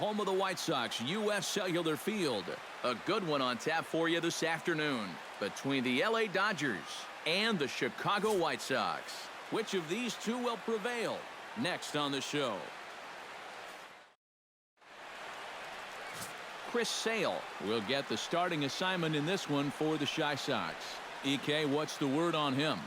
home of the White Sox, U.S. Cellular Field. A good one on tap for you this afternoon between the L.A. Dodgers and the Chicago White Sox. Which of these two will prevail? Next on the show. Chris Sale will get the starting assignment in this one for the Chi Sox. EK, what's the word on him?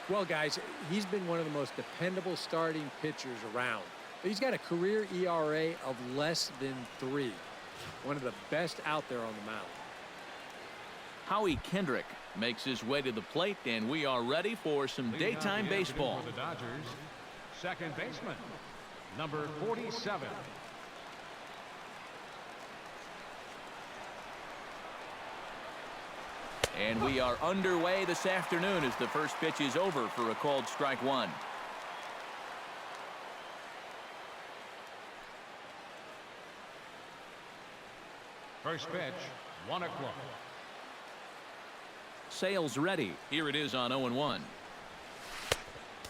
Well, guys, he's been one of the most dependable starting pitchers around. He's got a career ERA of less than 3. One of the best out there on the mound. Howie Kendrick makes his way to the plate, and we are ready for some daytime baseball. For the Dodgers, second baseman, number 47. And we are underway this afternoon as the first pitch is over for a called strike one. First pitch, 1 o'clock. Sale's ready. Here it is on 0-1.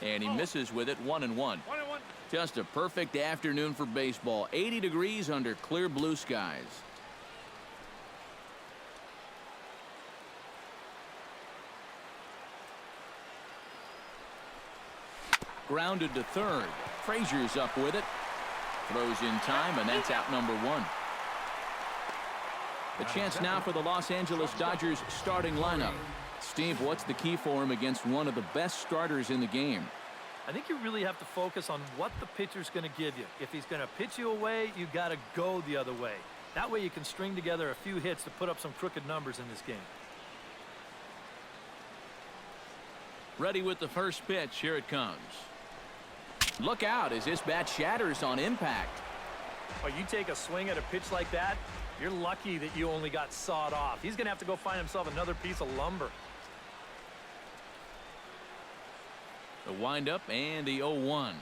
And he misses with it, 1-1. Just a perfect afternoon for baseball. 80 degrees under clear blue skies. Grounded to third. Frazier's up with it. Throws in time, and that's out number 1. The chance now for the Los Angeles Dodgers starting lineup. Steve, what's the key for him against one of the best starters in the game? I think you really have to focus on what the pitcher's going to give you. If he's going to pitch you away, you got to go the other way. That way you can string together a few hits to put up some crooked numbers in this game. Ready with the first pitch. Here it comes. Look out as this bat shatters on impact. Oh, you take a swing at a pitch like that, you're lucky that you only got sawed off. He's going to have to go find himself another piece of lumber. The windup and the 0-1.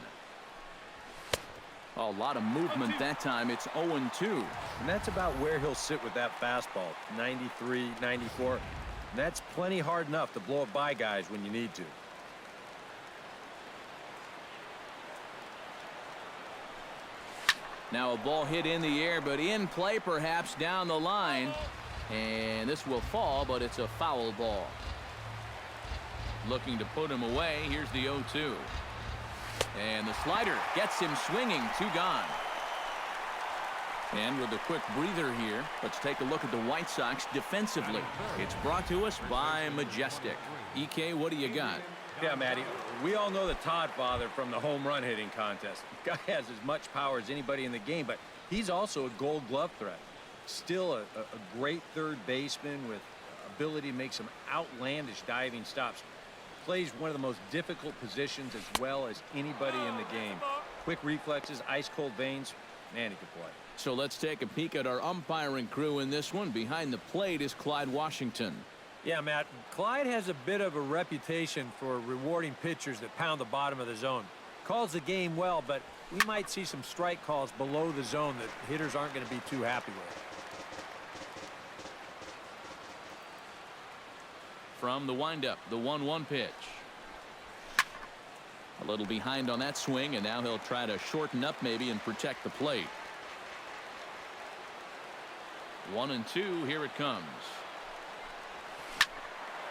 A lot of movement that time. It's 0-2. And that's about where he'll sit with that fastball. 93, 94. And that's plenty hard enough to blow it by guys when you need to. Now a ball hit in the air, but in play perhaps down the line. And this will fall, but it's a foul ball. Looking to put him away. Here's the 0-2. And the slider gets him swinging. 2 gone. And with a quick breather here, let's take a look at the White Sox defensively. It's brought to us by Majestic. EK, what do you got? Yeah, Matty, we all know the Todd father from the home run hitting contest. The guy has as much power as anybody in the game, but he's also a gold glove threat. Still a great third baseman with ability to make some outlandish diving stops. Plays one of the most difficult positions as well as anybody in the game. Quick reflexes, ice-cold veins. Man, he could play. So let's take a peek at our umpiring crew in this one. Behind the plate is Clyde Washington. Yeah, Matt, Clyde has a bit of a reputation for rewarding pitchers that pound the bottom of the zone. Calls the game well, but we might see some strike calls below the zone that hitters aren't going to be too happy with. From the windup, the 1-1 pitch. A little behind on that swing, and now he'll try to shorten up maybe and protect the plate. 1-2, here it comes.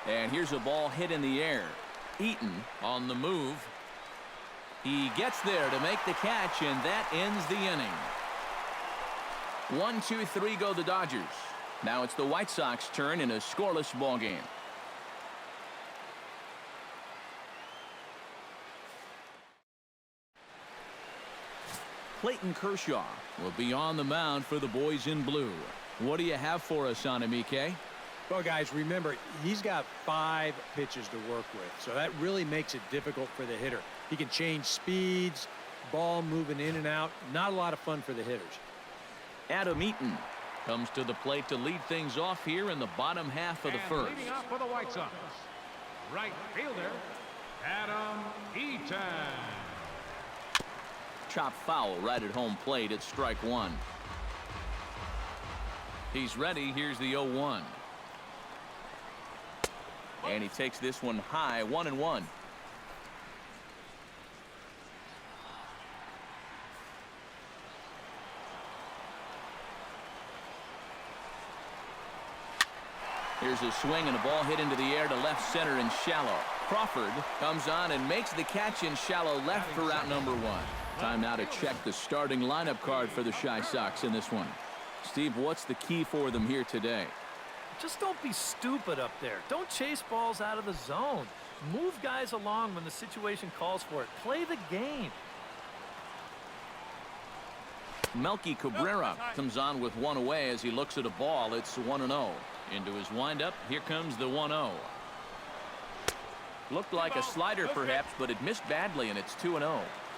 And here's a ball hit in the air. Eaton on the move. He gets there to make the catch, and that ends the inning. 1-2-3 go the Dodgers. Now it's the White Sox turn in a scoreless ball game. Clayton Kershaw will be on the mound for the boys in blue. What do you have for us on him, EK? Well, guys, remember, he's got 5 pitches to work with, so that really makes it difficult for the hitter. He can change speeds, ball moving in and out. Not a lot of fun for the hitters. Adam Eaton comes to the plate to lead things off here in the bottom half of the first. Leading off for the White Sox, right fielder, Adam Eaton. Chop foul right at home plate at strike 1. He's ready. Here's the 0-1. And he takes this one high, 1-1. Here's a swing and a ball hit into the air to left center and shallow. Crawford comes on and makes the catch in shallow left for out number 1. Time now to check the starting lineup card for the Chi Sox in this one. Steve, what's the key for them here today? Just don't be stupid up there. Don't chase balls out of the zone. Move guys along when the situation calls for it. Play the game. Melky Cabrera comes on with 1 away as he looks at a ball. It's 1-0. Into his windup, here comes the 1-0. Looked like a slider perhaps, but it missed badly, and it's 2-0.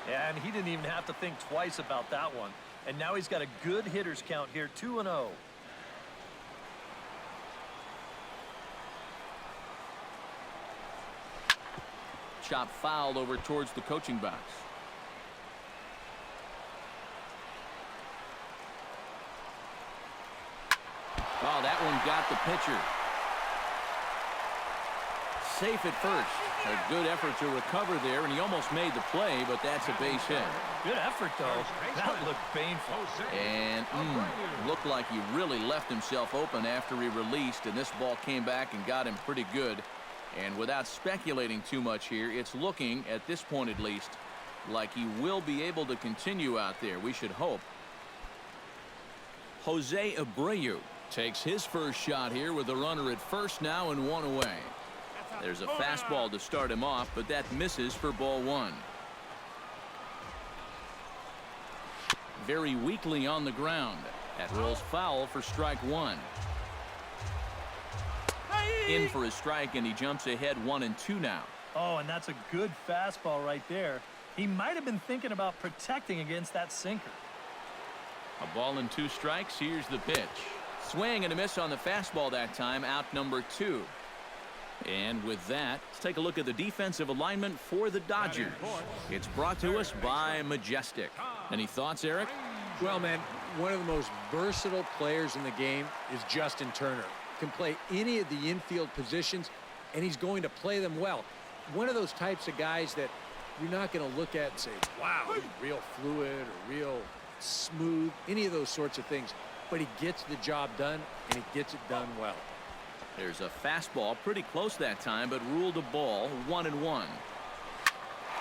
Yeah, and he didn't even have to think twice about that one. And now he's got a good hitters count here, 2-0. Chop foul over towards the coaching box. Oh, that one got the pitcher. Safe at first. A good effort to recover there, and he almost made the play, but that's a base hit. Good effort, though. That looked painful. And looked like he really left himself open after he released, and this ball came back and got him pretty good. And without speculating too much here, it's looking, at this point at least, like he will be able to continue out there. We should hope. Jose Abreu takes his first shot here with a runner at first now and 1 away. There's a fastball to start him off, but that misses for ball 1. Very weakly on the ground. That rolls foul for strike 1. In for a strike, and he jumps ahead 1-2 now. Oh, and that's a good fastball right there. He might have been thinking about protecting against that sinker. A ball and 2 strikes. Here's the pitch. Swing and a miss on the fastball that time. Out number 2. And with that, let's take a look at the defensive alignment for the Dodgers. It's brought to us by Majestic. Any thoughts, Eric? Well, man, one of the most versatile players in the game is Justin Turner. Can play any of the infield positions, and he's going to play them well. One of those types of guys that you're not going to look at and say, wow, he's real fluid or real smooth, any of those sorts of things. But he gets the job done, and he gets it done well. There's a fastball pretty close that time, but ruled a ball 1-1.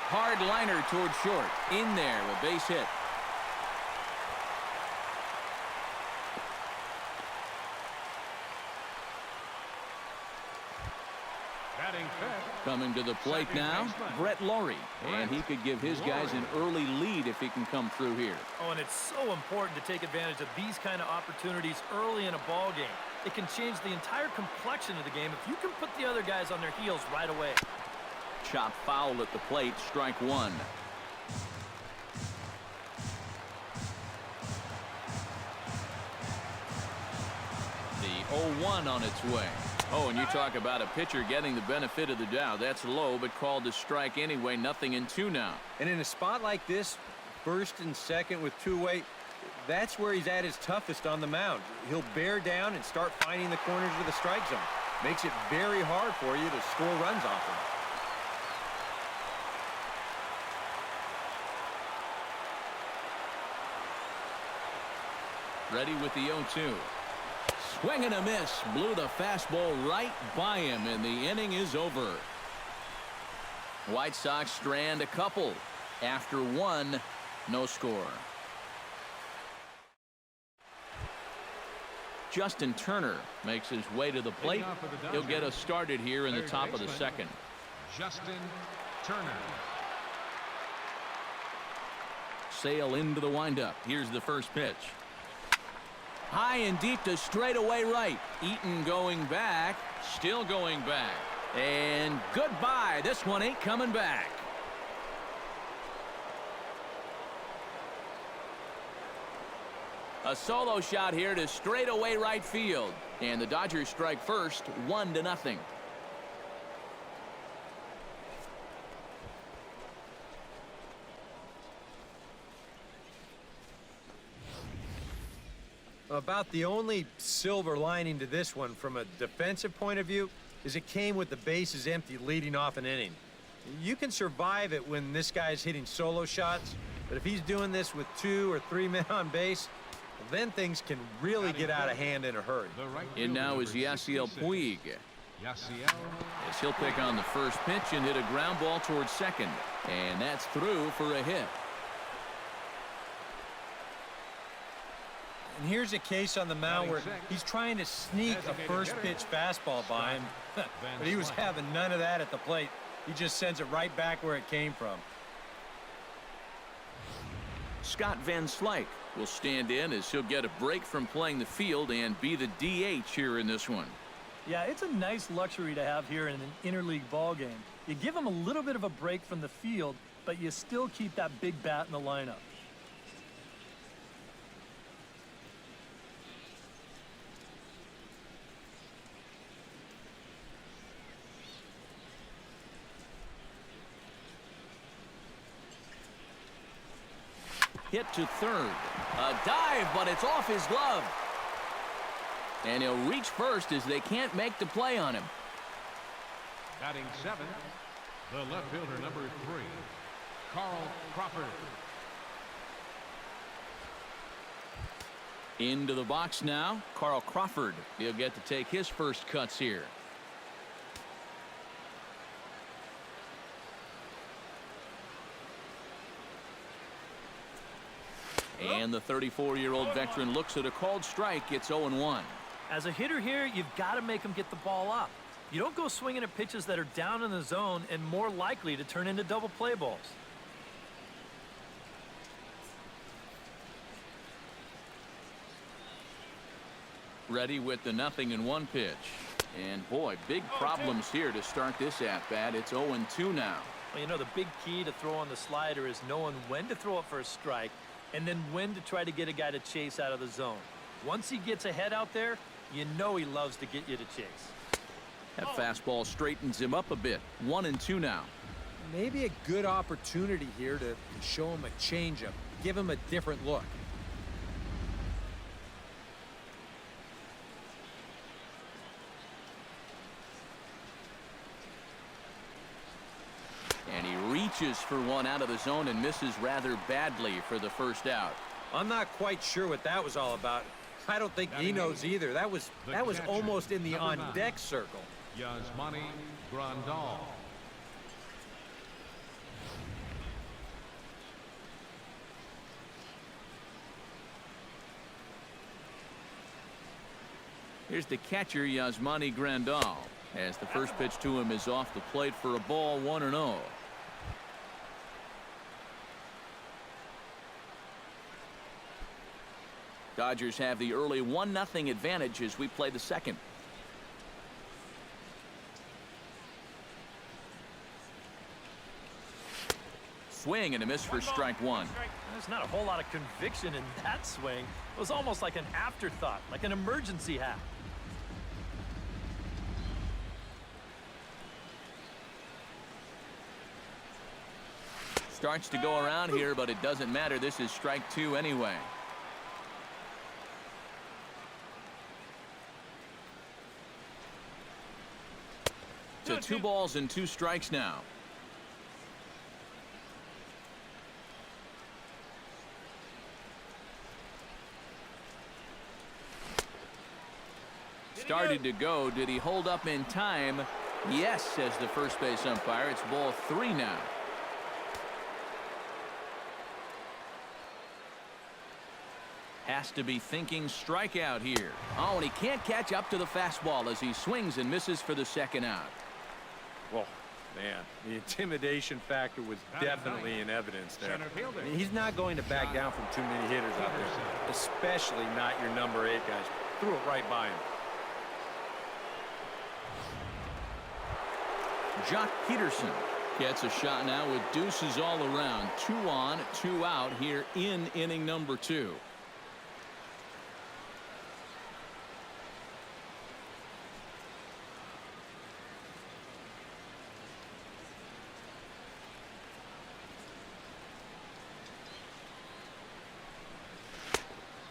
Hard liner toward short. In there, a base hit. Batting fifth. Coming to the plate now, Brett Laurie. And he could give his guys an early lead if he can come through here. Oh, and it's so important to take advantage of these kind of opportunities early in a ball game. It can change the entire complexion of the game if you can put the other guys on their heels right away. Chop foul at the plate, strike 1. The 0-1 on its way. Oh, and you talk about a pitcher getting the benefit of the doubt. That's low, but called a strike anyway. 0-2 now. And in a spot like this, first and second with 2 away, that's where he's at his toughest on the mound. He'll bear down and start finding the corners of the strike zone. Makes it very hard for you to score runs off him. Ready with the 0-2. Swing and a miss. Blew the fastball right by him, and the inning is over. White Sox strand a couple. After 1, no score. Justin Turner makes his way to the plate. He'll get us started here in the top of the second. Justin Turner. Sail into the windup. Here's the first pitch. High and deep to straightaway right. Eaton going back. Still going back. And goodbye. This one ain't coming back. A solo shot here to straightaway right field. And the Dodgers strike first, 1-0. About the only silver lining to this one from a defensive point of view is it came with the bases empty leading off an inning. You can survive it when this guy's hitting solo shots, but if he's doing this with 2 or 3 men on base, Then things can really get out of hand in a hurry. The right And fielder, now is number Yasiel 66. Puig. Yasiel. As he'll pick on the first pitch and hit a ground ball towards second. And that's through for a hit. And here's a case on the mound where he's trying to sneak a first pitch fastball by him. But he was having none of that at the plate. He just sends it right back where it came from. Scott Van Slyke will stand in as he'll get a break from playing the field and be the DH here in this one. Yeah, it's a nice luxury to have here in an interleague ball game. You give him a little bit of a break from the field, but you still keep that big bat in the lineup. Hit to third. A dive, but it's off his glove. And he'll reach first as they can't make the play on him. Batting 7, the left fielder, number 3, Carl Crawford. Into the box now, Carl Crawford. He'll get to take his first cuts here. And the 34-year-old veteran looks at a called strike. It's 0-1. As a hitter here, you've got to make him get the ball up. You don't go swinging at pitches that are down in the zone and more likely to turn into double play balls. Ready with the 0-1 pitch. And boy, big problems here to start this at-bat. It's 0-2 now. Well, you know, the big key to throw on the slider is knowing when to throw it for a strike and then when to try to get a guy to chase out of the zone. Once he gets ahead out there, you know he loves to get you to chase. That fastball straightens him up a bit. 1-2 now. Maybe a good opportunity here to show him a changeup, give him a different look. And he reaches for one out of the zone and misses rather badly for the first out. I'm not quite sure what that was all about. I don't think he knows either. That was almost in the on-deck circle. Yasmani Grandal. Here's the catcher, Yasmani Grandal, as the first pitch to him is off the plate for a ball, 1-0. Dodgers have the early 1-0 advantage as we play the second. Swing and a miss for strike one. There's not a whole lot of conviction in that swing. It was almost like an afterthought, like an emergency hack. Starts to go around here, but it doesn't matter. This is strike two anyway. To 2 balls and 2 strikes now. Started to go. Did he hold up in time? Yes, says the first base umpire. It's ball 3 now. Has to be thinking strikeout here. Oh, and he can't catch up to the fastball as he swings and misses for the second out. Well, man, the intimidation factor was definitely in evidence there. Center fielder. I mean, he's not going to back down from too many hitters out there, especially not your number 8 guys. Threw it right by him. Jock Peterson gets a shot now with deuces all around. 2 on, 2 out here in inning number 2.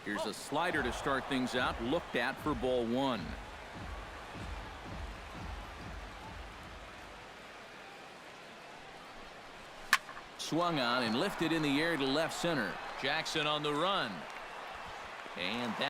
Here's a slider to start things out, looked at for ball 1. Swung on and lifted in the air to left center. Jackson on the run. And that